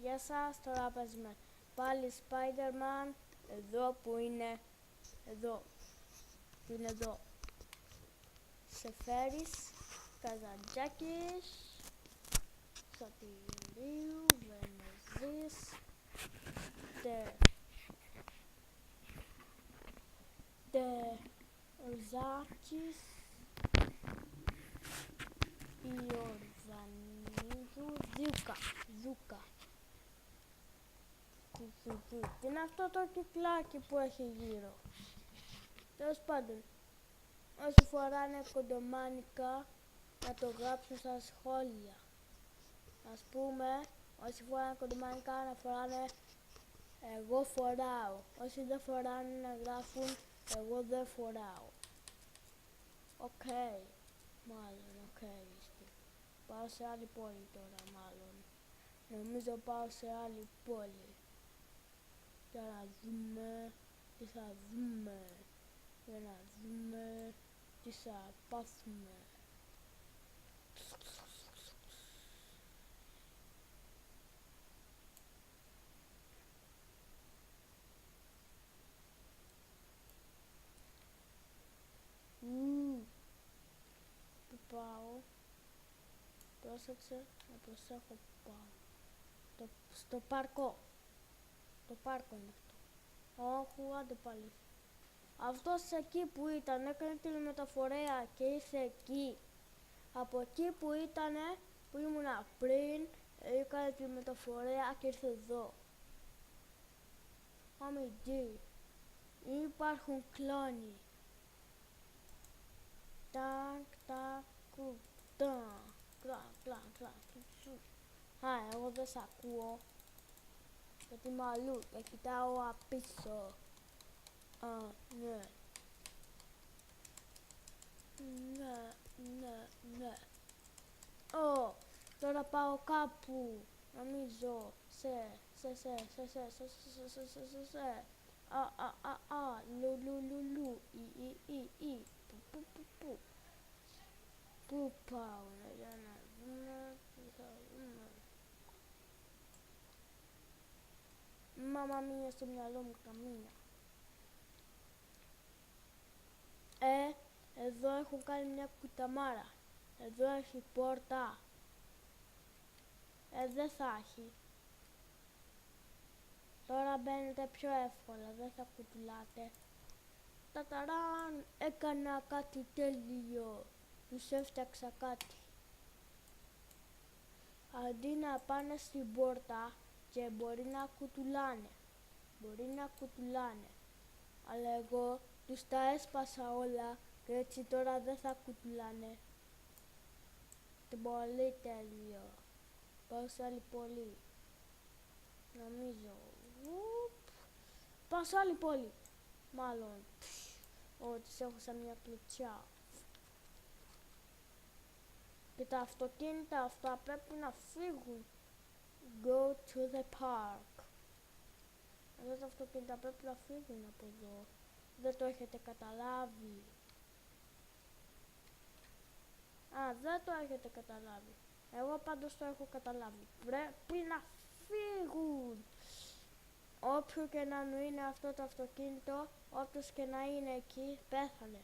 Γεια σας, τώρα παίζουμε πάλι Spider-Man, εδώ που είναι, εδώ, που είναι εδώ. Σεφέρης, Καζαντζάκης, Σωτηρίου, Βενεζής, Τερζάκης, Ιορδανίδου, Δούκα. Τι είναι αυτό το κυκλάκι που έχει γύρω? Τέλος πάντων, όσοι φοράνε κοντομάνικα να το γράψουν στα σχόλια. Ας πούμε, όσοι φοράνε κοντομάνικα να φοράνε εγώ φοράω. Όσοι δεν φοράνε να γράφουν εγώ δεν φοράω. Οκ. Μάλλον, οκ. Πάω σε άλλη πόλη τώρα, μάλλον. Νομίζω πάω σε άλλη πόλη. Για να δούμε τι θα δούμε. Για να δούμε τι θα πάθουμε. Πού πάω? Πρόσεξε να προσέχω που πάω. Στο πάρκο. Το πάρκο είναι αυτό. Όχι, άντε πάλι. Αυτός εκεί που ήταν έκανε τηλεμεταφορέα και ήρθε εκεί. Από εκεί που ήτανε, που ήμουνα πριν, έκανε τηλεμεταφορέα και ήρθε εδώ. Αμυντή. Υπάρχουν κλόνοι. Τάκ, τάκ, κουτά. Κλα. Εγώ δεν σ' ακούω. Γιατί είμαι αλλού και κοιτάω απίσω. Ναι. Ναι. Τώρα πάω κάπου. Νομίζω. Λου. Πού πάω? Για να δούμε τι θα δούμε. Μάμα μία στο μυαλό μου καμία. Εδώ έχουν κάνει μια κουταμάρα. Εδώ έχει πόρτα. Δεν θα έχει. Τώρα μπαίνετε πιο εύκολα, δεν θα κουτουλάτε. Ταταράν, έκανα κάτι τέλειο. Τους έφτιαξα κάτι. Αντί να πάνε στην πόρτα και μπορεί να κουτουλάνε. Αλλά εγώ τους τα έσπασα όλα και έτσι τώρα δεν θα κουτουλάνε. Πολύ τέλειο. Πάω σε άλλη πόλη. Νομίζω. Πάω σε άλλη πόλη. Μάλλον. Τις έχω σαν μια κλωτσιά. Και τα αυτοκίνητα αυτά πρέπει να φύγουν. Go to the park. Εδώ τα αυτοκίνητα πρέπει να φύγουν από εδώ. Δεν το έχετε καταλάβει. Δεν το έχετε καταλάβει. Εγώ πάντως το έχω καταλάβει. Πρέπει να φύγουν. Όποιο και να είναι αυτό το αυτοκίνητο, όποιος και να είναι εκεί, πέθανε.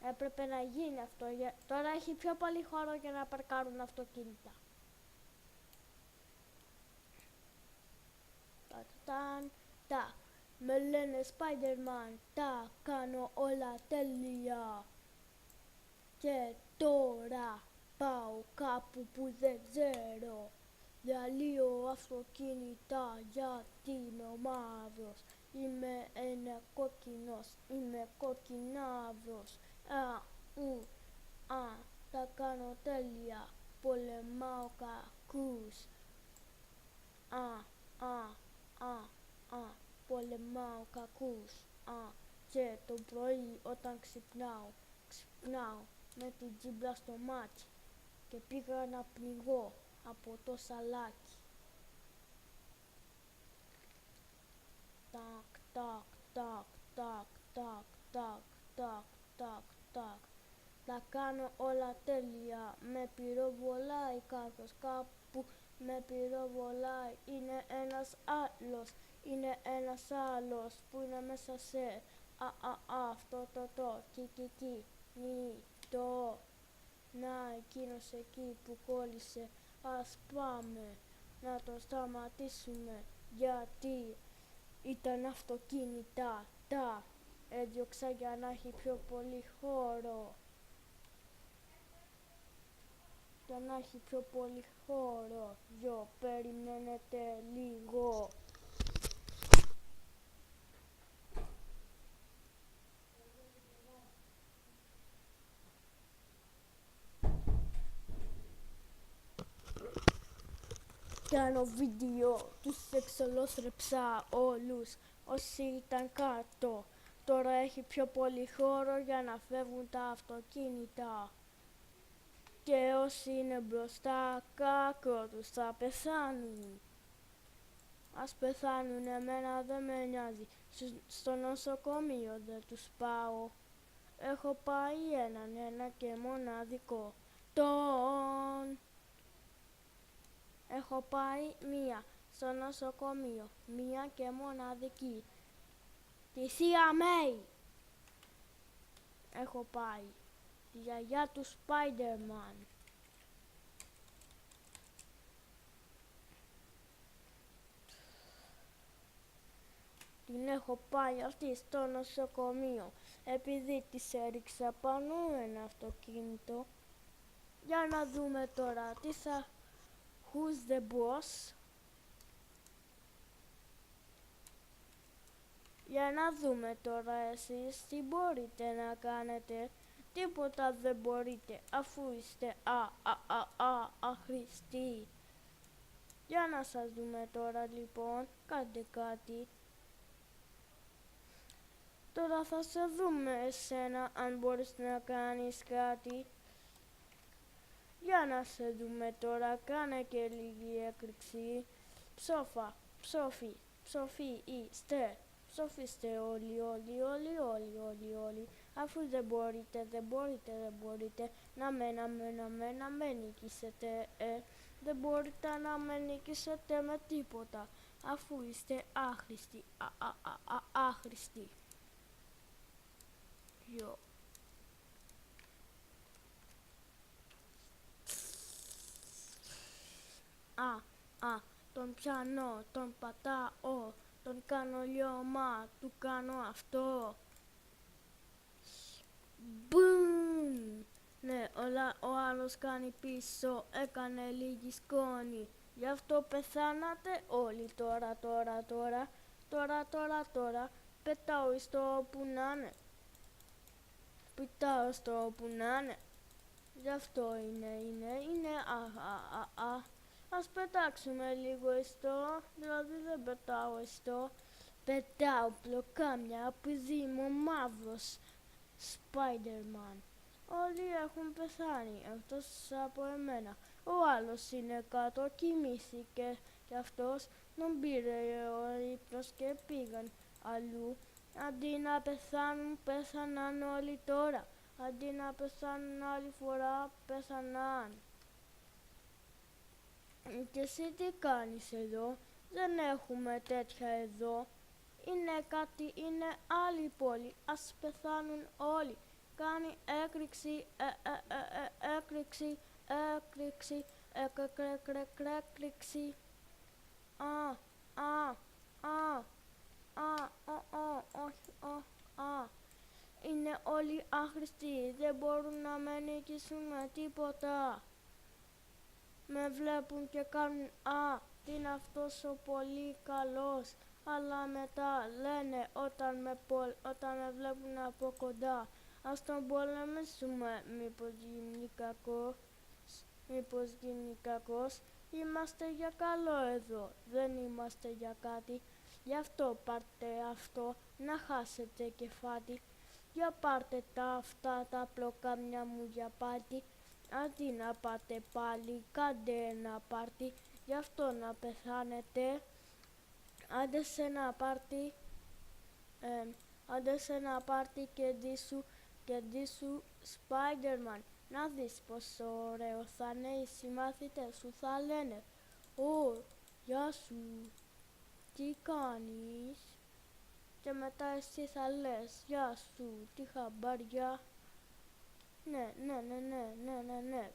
Έπρεπε να γίνει αυτό. Τώρα έχει πιο πολύ χώρο για να παρκάρουν αυτοκίνητα. Τα. Με λένε Spider-Man, τα κάνω όλα τέλεια. Και τώρα πάω κάπου που δεν ξέρω. Διαλύω αυτοκίνητα γιατί είμαι ο μαύρος. Είμαι ένα κόκκινος, είμαι κοκκινάβρος. Τα κάνω τέλεια. Πολεμάω κακούς. Πολεμάω κακούς. Και το πρωί όταν ξυπνάω με την τζίμπλα στο μάτι και πήγα να πληγώ από το σαλάκι. Τα τα κάνω όλα τέλεια. Με πυροβολάει κάποιος κάπου, με πυροβολάει. Είναι ένας άλλος, είναι ένας άλλος που είναι μέσα σε αυτό το το. Να, εκείνος εκεί που κόλλησε, ας πάμε να τον σταματήσουμε, γιατί ήταν αυτοκίνητα, τα έδιωξα για να έχει πιο πολύ χώρο. Για να έχει πιο πολύ χώρο, περιμένετε λίγο. Κάνω βίντεο, τους εξολόστρεψα όλους όσοι ήταν κάτω. Τώρα έχει πιο πολύ χώρο για να φεύγουν τα αυτοκίνητα. Και όσοι είναι μπροστά, κάκο τους θα πεθάνουν. Ας πεθάνουν, εμένα δεν με νοιάζει. Στο νοσοκομείο δεν τους πάω. Έχω πάει ένα και μοναδικό. Έχω πάει μία στο νοσοκομείο, μία και μοναδική. Τη Θεία Μέη. Έχω πάει. Τη γιαγιά του Spider-Man. Την έχω πάει αυτή στο νοσοκομείο, επειδή της έριξα πάνω ένα αυτοκίνητο. Για να δούμε τώρα τι θα... Who's the boss? Για να δούμε τώρα εσείς τι μπορείτε να κάνετε. Τίποτα δεν μπορείτε, αφού είστε αχρηστοί. Για να σας δούμε τώρα λοιπόν, κάντε κάτι. Τώρα θα σε δούμε εσένα αν μπορείς να κάνεις κάτι. Για να σε δούμε τώρα, κάνε και λίγη έκρηξη. Ψοφίστε όλοι. Αφού δεν μπορείτε να με νικήσετε. Δεν μπορείτε να με νικήσετε με τίποτα, αφού είστε άχρηστοι. Άχρηστοι. Τον πιάνω, τον πατάω, τον κάνω λιώμα, του κάνω αυτό. Μπουμ! Ναι, ο άλλος κάνει πίσω, έκανε λίγη σκόνη. Γι' αυτό πεθάνατε όλοι τώρα. Πετάω στο που να είναι. Γι' αυτό είναι Ας πετάξουμε λίγο εστώ, δηλαδή δεν πετάω εστώ. Πετάω πλοκάμια, επειδή είμαι ο μαύρος Spider-Man. Όλοι έχουν πεθάνει, εκτός από εμένα. Ο άλλος είναι κάτω, κοιμήθηκε κι αυτός. Τον πήρε ο ύπνος και πήγαν αλλού. Αντί να πεθάνουν, πέθαναν όλοι τώρα. Αντί να πεθάνουν άλλη φορά, πέθαναν. Και εσύ τι κάνεις εδώ? Δεν έχουμε τέτοια εδώ. Είναι άλλη πόλη. Ας πεθάνουν όλοι. Κάνει έκρηξη. Είναι όλοι άχρηστοι. Δεν μπορούν να με νικήσουν με τίποτα. Με βλέπουν και κάνουν τι είναι αυτός ο πολύ καλός. Αλλά μετά λένε όταν με βλέπουν από κοντά, ας τον πολεμήσουμε, μήπως γίνει κακός. Είμαστε για καλό εδώ, δεν είμαστε για κάτι. Γι' αυτό πάρτε αυτό, να χάσετε κεφάτι. Για πάρτε αυτά τα πλοκάμια μου για πάτη. Αντί να πάτε πάλι, κάντε ένα πάρτι, γι' αυτό να πεθάνετε. Άντε σε ένα πάρτι και ντύσου Spider-Man, να δεις πόσο ωραίο θα είναι οι συμμαθητές σου, θα λένε «Ω, γεια σου, τι κάνεις?» Και μετά εσύ θα λες «Γεια σου, τι χαμπάρια?» Ναι, ναι, ναι, ναι, ναι, ναι, ναι.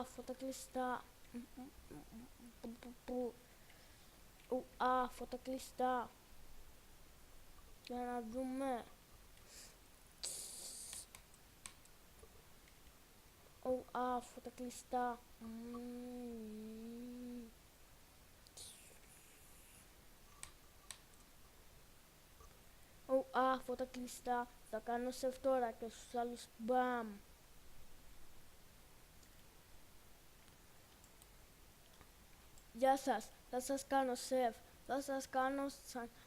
Φωτοκλειστά. Φωτοκλειστά. Για να δούμε. Φωτοκλειστά. Φωτοκλειστά. Θα κάνω save τώρα και στους άλλους μπαμ. Γεια σας, θα σας κάνω save.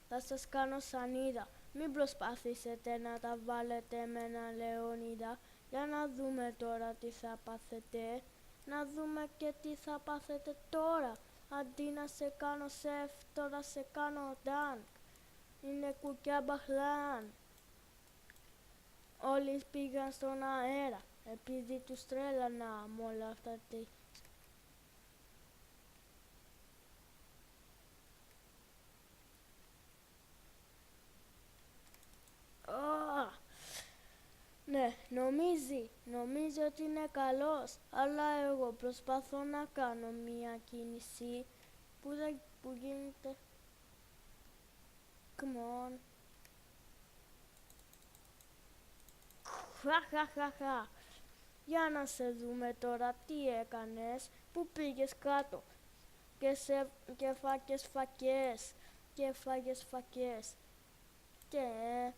Θα σας κάνω σανίδα. Μην προσπαθήσετε να τα βάλετε με ένα Λεωνίδα. Για να δούμε τώρα τι θα πάθετε. Να δούμε και τι θα πάθετε τώρα. Αντί να σε κάνω save, τώρα σε κάνω dunk. Είναι κουκιά μπαχλάν. Όλοι πήγαν στον αέρα, επειδή τους τρέλανα με όλα αυτά τη... Ναι, νομίζει ότι είναι καλός, αλλά εγώ προσπαθώ να κάνω μία κίνηση που γίνεται... Come on. Χαχαχαχα. Για να σε δούμε τώρα τι έκανες, που πήγες κάτω και φάκες φακές και φάγες φακές και...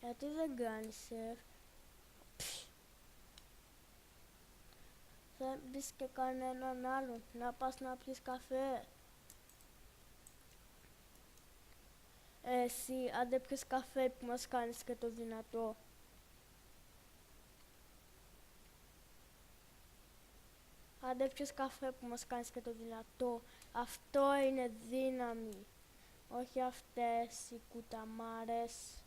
Γιατί δεν κάνεις σεφ? Θα μπεις και κανέναν άλλον, να πας να πιεις καφέ. Εσύ, αν δεν πιεις καφέ που μας κάνεις και το δυνατό. Αν δεν πιεις καφέ που μας κάνεις και το δυνατό, αυτό είναι δύναμη. Όχι αυτές οι κουταμάρες.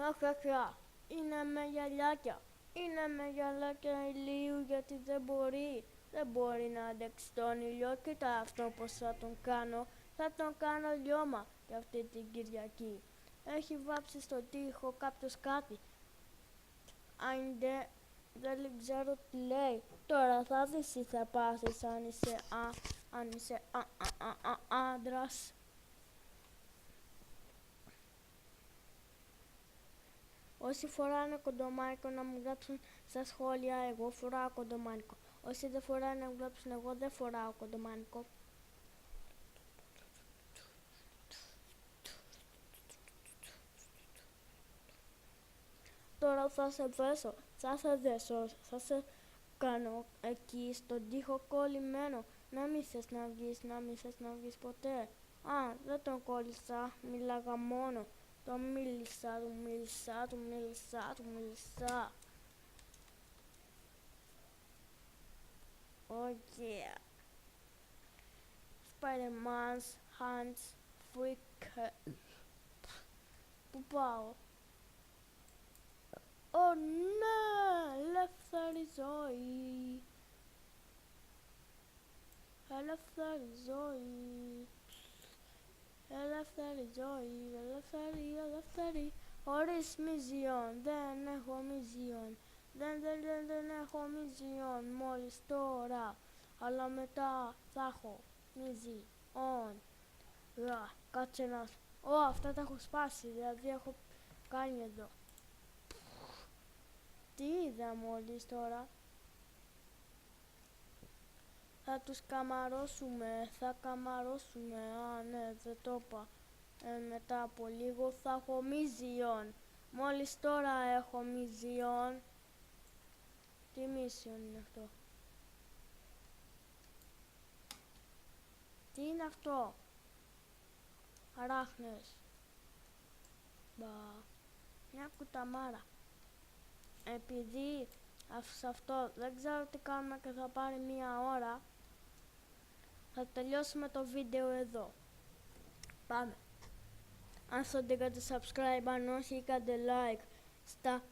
Χαχαχα, είναι με γυαλάκια. Είναι με γυαλάκια ηλίου γιατί δεν μπορεί να αντέξει τον ήλιο. Κοίτα αυτό πως θα τον κάνω. Θα τον κάνω λιώμα για αυτή την Κυριακή. Έχει βάψει στο τοίχο κάποιος κάτι. Αν δεν ξέρω τι λέει. Τώρα θα δεις τι θα πάθεις αν είσαι άντρας. Όσοι φοράνε κοντομάνικο να μου γράψουν στα σχόλια, εγώ φοράω κοντομάνικο. Όσοι δεν φοράνε να μου γράψουν, εγώ δεν φοράω κοντομάνικο. Τώρα θα σε δέσω, θα σε κάνω εκεί στον τοίχο κολλημένο. Να μην θες να βγεις ποτέ. Δεν τον κόλλησα, μιλάγα μόνο. Το μίλησα. Oh yeah. Spider-Man's hands freak. Πού πάω? Ναι, ελεύθερη ζωή. Ελεύθερη. Χωρίς μυζιόν, δεν έχω μυζιόν. Δεν έχω μυζιόν μόλις τώρα. Αλλά μετά θα έχω μυζιόν. Κάτσε να... αυτά τα έχω σπάσει, δηλαδή έχω κάνει εδώ. Τι είδα μόλις τώρα? Θα τους καμαρώσουμε, θα καμαρώσουμε. Α, ναι, δεν το είπα. Μετά από λίγο θα έχω μίζιον. Μόλις τώρα έχω μίζιον. Τι μίσιον είναι αυτό? Τι είναι αυτό? Αράχνες. Μπα. Μια κουταμάρα. Επειδή σε αυτό δεν ξέρω τι κάνουμε και θα πάρει μία ώρα, θα τελειώσουμε το βίντεο εδώ. Πάμε. Αν δεν κάνετε subscribe, αν όχι κάντε like στα...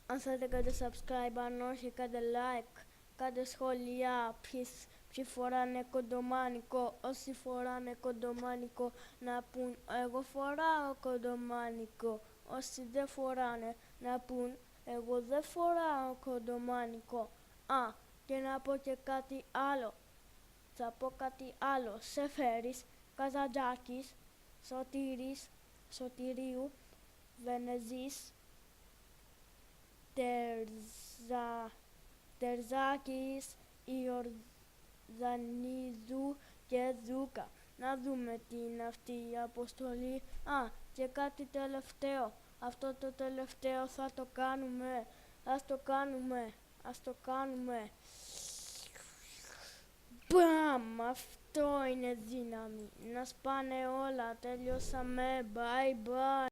Αν θέλετε κάντε subscribe, αν όχι κάντε like, κάντε σχόλια, ποιοι φοράνε κοντομάνικο, όσοι φοράνε κοντομάνικο να πούν εγώ φοράω κοντομάνικο, όσοι δεν φοράνε να πούν εγώ δεν φοράω κοντομάνικο. Α, και να πω και κάτι άλλο. Θα πω κάτι άλλο. Σεφέρης, Καζαντζάκης, Σωτήρης, Σωτηρίου, Βενεζής, Τερζάκης, Ιορδανίδου και Δούκα. Να δούμε τι είναι αυτή η αποστολή. Α, και κάτι τελευταίο. Αυτό το τελευταίο θα το κάνουμε. Ας το κάνουμε. Μπαμ! Αυτό είναι δύναμη. Να σπάνε όλα. Τελειώσαμε. Bye bye.